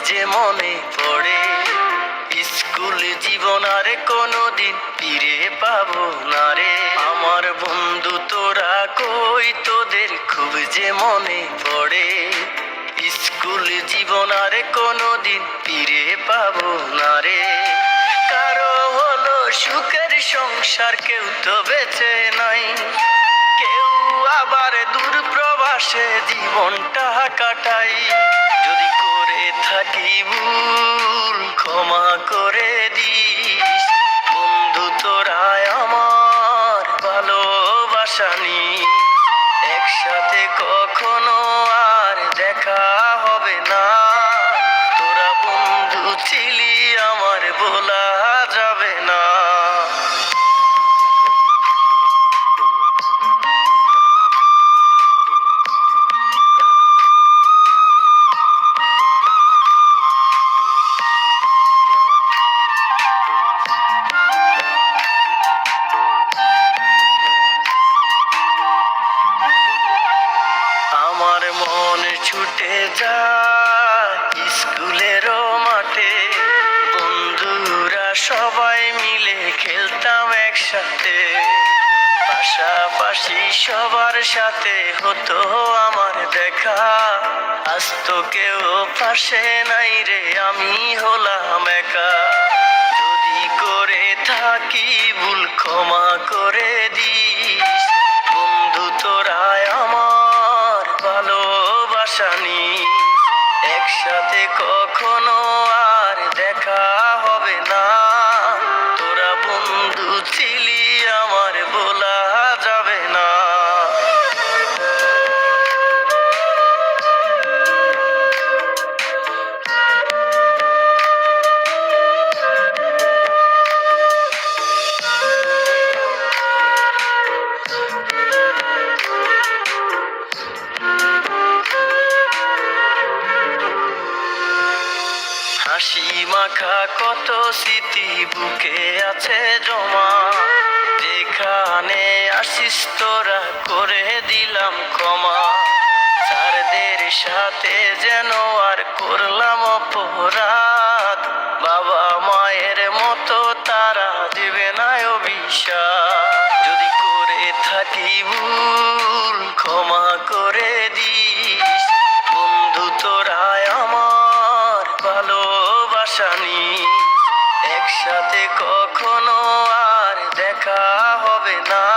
যে মনে পড়ে। স্কুল জীবন আর কোনোদিন ফিরে পাবো না রে। আমার বন্ধু তোরা কই, তোদের খুব যে মনে পড়ে। স্কুল জীবন আর কোনোদিন ফিরে পাবো না রে। কারো হলো সুখের সংসার, কেউ তো বেঁচে নাই। কেউ আবার দূর প্রবাসে জীবনটা কাটাই। যদি করে থাকি ভুল ক্ষমা করে দিস। বন্ধু তোরা আমার ভালোবাসা নিস। একসাথে কখনো আর দেখা হবে না। তোরা বন্ধু ছিলি আমার, বলা যাবে না। আমার মন ছুটে যায় স্কুলেরও মাঠে। বন্ধুরা সবাই মিলে খেলতাম একসাথে। পাশাপাশি সবার সাথে হতো আমার দেখা। আজ তো কেউ পাশে নাই রে, আমি হলাম একা। যদি করে থাকি ভুল ক্ষমা করে দিস। বন্ধু তোরা আমার ভালোবাসা নিস। একসাথে কখনো আর দেখা হবে না। তোরা বন্ধু ছিলি আমার, বলা যাবে না। হাসি মাখা কত স্মৃতি বুকে আছে জমা। যেখানে আসিস তোরা করে দিলাম ক্ষমা। স্যারদের সাথে যেন আর করলাম অপরাধ। বাবা মায়ের মতো তারা দেবে না অভিশাপ। যদি করে থাকি ভুল ক্ষমা করে দিস। বন্ধু তোরা আমার ভালোবাসা নিস। একসাথে কখনো আর দেখা হবে না।